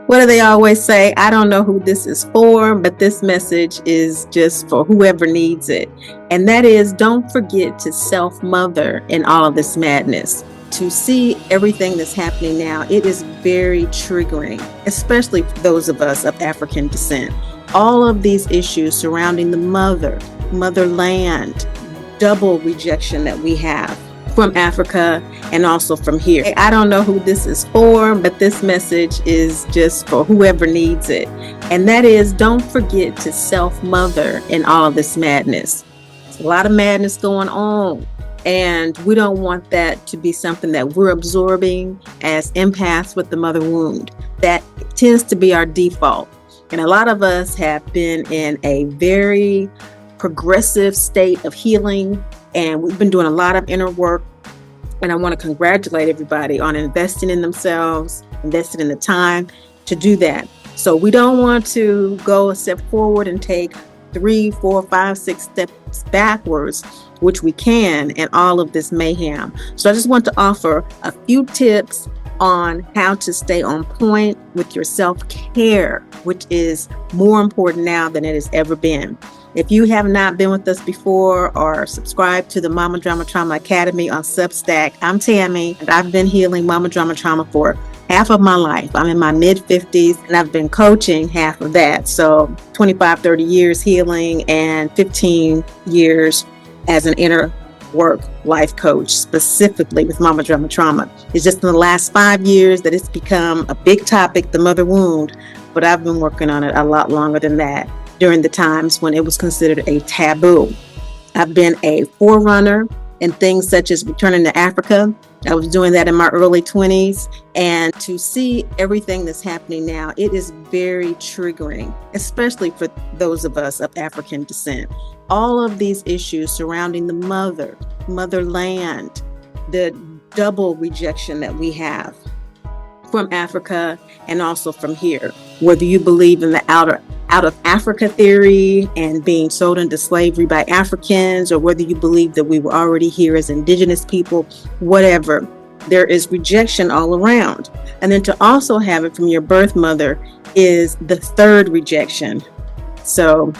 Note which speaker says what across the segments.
Speaker 1: What do they always say? I don't know who this is for, but this message is just for whoever needs it. And that is, don't forget to self mother in all of this madness. To see everything that's happening now, it is very triggering, especially for those of us of African descent. All of these issues surrounding the motherland, double rejection that we have from Africa and also from here. I don't know who this is for, but this message is just for whoever needs it. And that is, don't forget to self mother in all of this madness. There's a lot of madness going on. And we don't want that to be something that we're absorbing as empaths with the mother wound. That tends to be our default. And a lot of us have been in a very progressive state of healing, and we've been doing a lot of inner work. And I want to congratulate everybody on investing in themselves, investing in the time to do that. So we don't want to go a step forward and take 3, 4, 5, 6 steps backwards, which we can in all of this mayhem. So I just want to offer a few tips on how to stay on point with your self-care, which is more important now than it has ever been. If you have not been with us before or subscribed to the Mama Drama Trauma Academy on Substack, I'm Tammy, and I've been healing Mama Drama Trauma for half of my life. I'm in my mid-50s, and I've been coaching half of that. So 25, 30 years healing and 15 years as an inner work life coach, specifically with Mama Drama Trauma. It's just in the last 5 years that it's become a big topic, the mother wound, but I've been working on it a lot longer than that, during the times when it was considered a taboo. I've been a forerunner in things such as returning to Africa. I was doing that in my early 20s. And to see everything that's happening now, it is very triggering, especially for those of us of African descent. All of these issues surrounding the motherland, the double rejection that we have from Africa and also from here. Whether you believe in the out of Africa theory and being sold into slavery by Africans, or whether you believe that we were already here as indigenous people, whatever, there is rejection all around. And then to also have it from your birth mother is the third rejection. So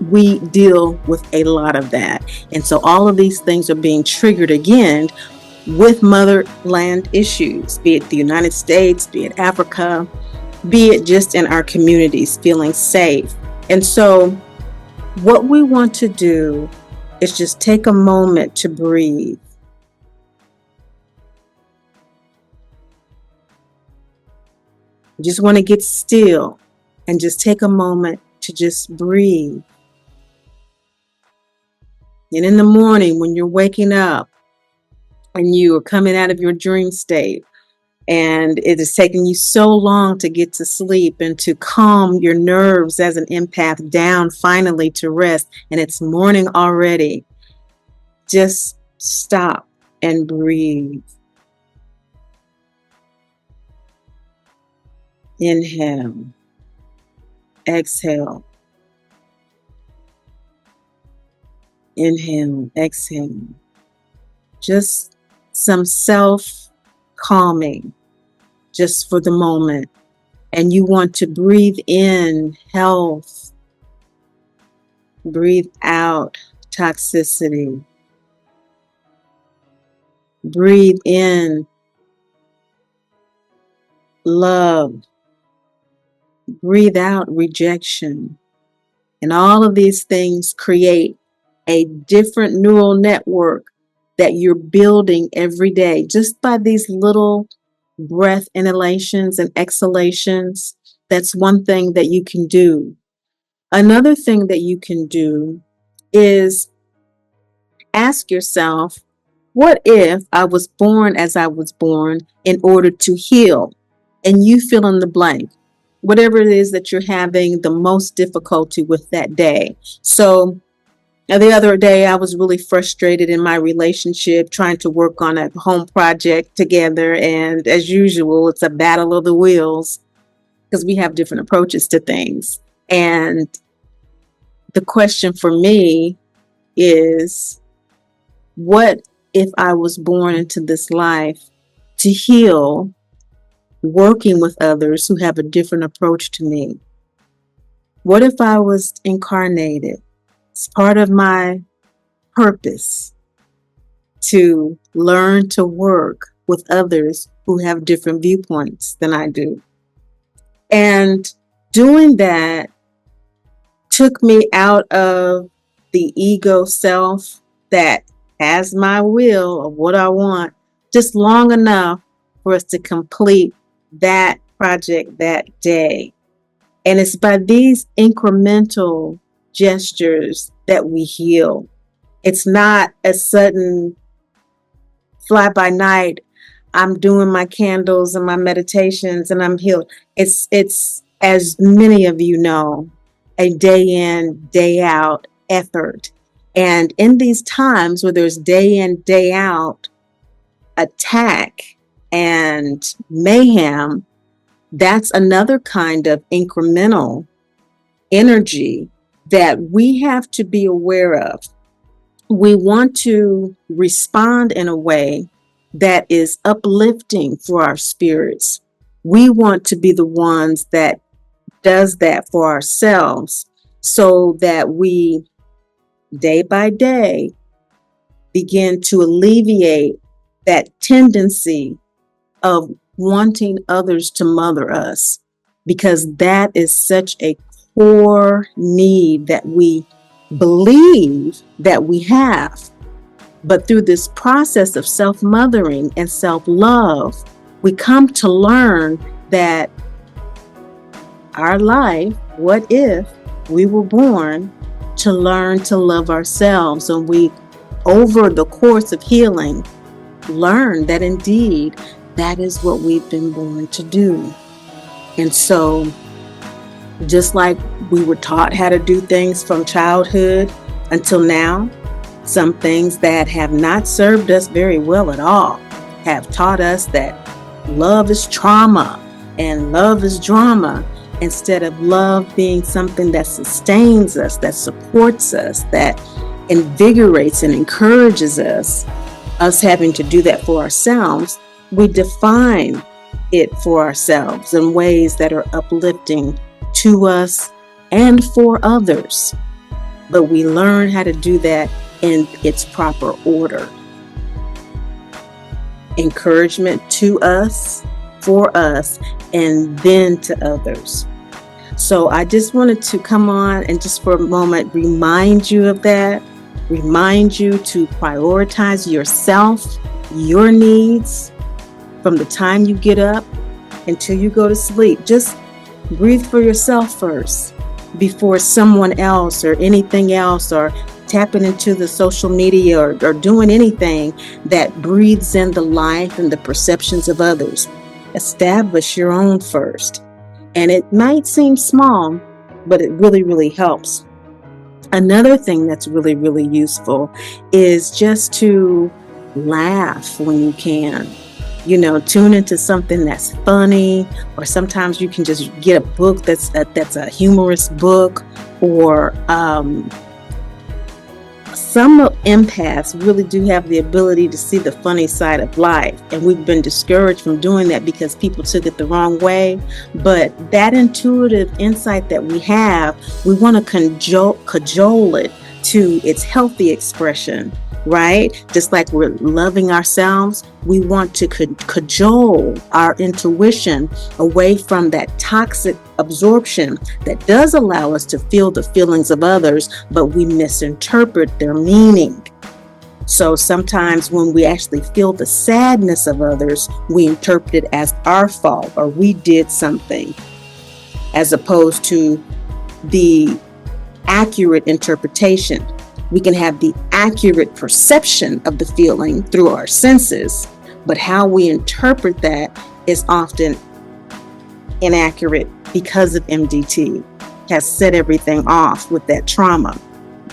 Speaker 1: we deal with a lot of that. And so all of these things are being triggered again with motherland issues, be it the United States, be it Africa, be it just in our communities, feeling safe. And so what we want to do is just take a moment to breathe. You just want to get still and just take a moment to just breathe. And in the morning, when you're waking up and you are coming out of your dream state, and it is taking you so long to get to sleep and to calm your nerves as an empath down finally to rest, and it's morning already, just stop and breathe. Inhale, exhale. Inhale, exhale. Just some self-calming, just for the moment. And you want to breathe in health, breathe out toxicity, breathe in love, breathe out rejection. And all of these things create a different neural network that you're building every day just by these little breath inhalations and exhalations. That's one thing that you can do. Another thing that you can do is ask yourself, what if I was born as I was born in order to heal? And you fill in the blank, whatever it is that you're having the most difficulty with that day. So the other day, I was really frustrated in my relationship, trying to work on a home project together. And as usual, it's a battle of the wills because we have different approaches to things. And the question for me is, what if I was born into this life to heal working with others who have a different approach to me? What if I was incarnated? It's part of my purpose to learn to work with others who have different viewpoints than I do. And doing that took me out of the ego self that has my will of what I want, just long enough for us to complete that project that day. And it's by these incremental gestures that we heal. It's not a sudden fly by night, I'm doing my candles and my meditations and I'm healed. It's as many of you know, a day in, day out effort. And in these times where there's day in, day out attack and mayhem, that's another kind of incremental energy that we have to be aware of. We want to respond in a way that is uplifting for our spirits. We want to be the ones that does that for ourselves so that we, day by day, begin to alleviate that tendency of wanting others to mother us, because that is such a core need that we believe that we have. But through this process of self-mothering and self-love, we come to learn that our life, what if we were born to learn to love ourselves, and we, over the course of healing, learn that indeed that is what we've been born to do. And so, just like we were taught how to do things from childhood until now, some things that have not served us very well at all have taught us that love is trauma and love is drama, instead of love being something that sustains us, that supports us, that invigorates and encourages us having to do that for ourselves. We define it for ourselves in ways that are uplifting to us and for others. But we learn how to do that in its proper order. Encouragement to us, for us, and then to others. So I just wanted to come on and just for a moment remind you of that. Remind you to prioritize yourself, your needs, from the time you get up until you go to sleep. Just breathe for yourself first before someone else or anything else, or tapping into the social media or doing anything that breathes in the life and the perceptions of others. Establish your own first. And it might seem small, but it really, really helps. Another thing that's really, really useful is just to laugh when you can. You know, tune into something that's funny, or sometimes you can just get a book that's a humorous book, or some empaths really do have the ability to see the funny side of life, and we've been discouraged from doing that because people took it the wrong way. But that intuitive insight that we have, we want to cajole it to its healthy expression, right? Just like we're loving ourselves, we want to cajole our intuition away from that toxic absorption that does allow us to feel the feelings of others, but we misinterpret their meaning. So sometimes when we actually feel the sadness of others, we interpret it as our fault or we did something, as opposed to the accurate interpretation. We can have the accurate perception of the feeling through our senses, but how we interpret that is often inaccurate because of MDT has set everything off with that trauma.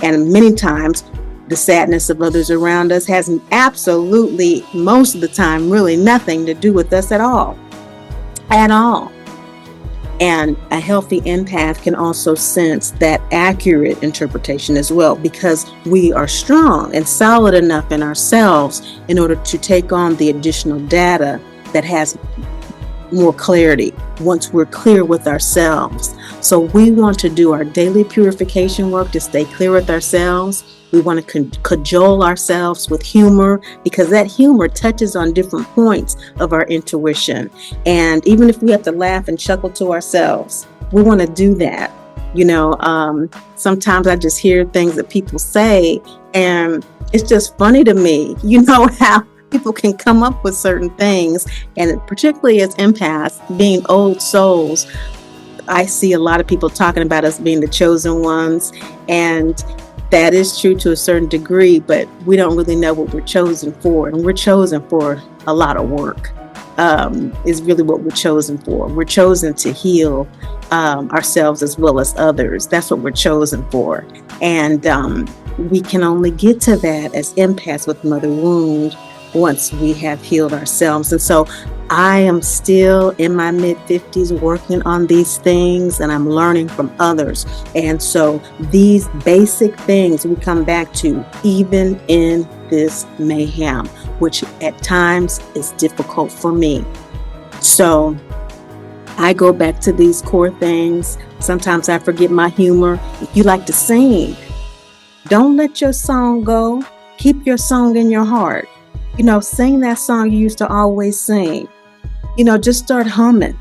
Speaker 1: And many times the sadness of others around us has absolutely, most of the time, really nothing to do with us at all. And a healthy empath can also sense that accurate interpretation as well, because we are strong and solid enough in ourselves in order to take on the additional data that has more clarity once we're clear with ourselves. So we want to do our daily purification work to stay clear with ourselves. We want to cajole ourselves with humor, because that humor touches on different points of our intuition. And even if we have to laugh and chuckle to ourselves, we want to do that. Sometimes I just hear things that people say, and it's just funny to me, how people can come up with certain things. And particularly as empaths, being old souls, I see a lot of people talking about us being the chosen ones. And that is true to a certain degree, but we don't really know what we're chosen for. And we're chosen for a lot of work, is really what we're chosen for. We're chosen to heal ourselves as well as others. That's what we're chosen for. And we can only get to that as empaths with mother wound once we have healed ourselves. And so I am still in my mid-50s working on these things, and I'm learning from others. And so these basic things we come back to even in this mayhem, which at times is difficult for me. So I go back to these core things. Sometimes I forget my humor. If you like to sing, don't let your song go. Keep your song in your heart. Sing that song you used to always sing. Just start humming.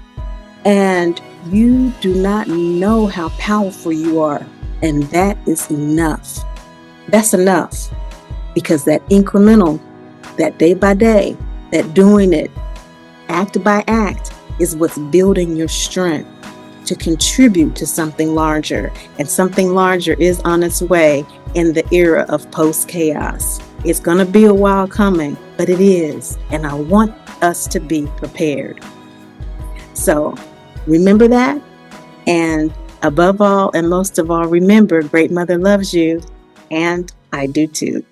Speaker 1: And you do not know how powerful you are. And that is enough. That's enough. Because that incremental, that day by day, that doing it, act by act, is what's building your strength to contribute to something larger. And something larger is on its way in the era of post-chaos. It's going to be a while coming, but it is. And I want us to be prepared. So remember that. And above all and most of all, remember, Great Mother loves you. And I do too.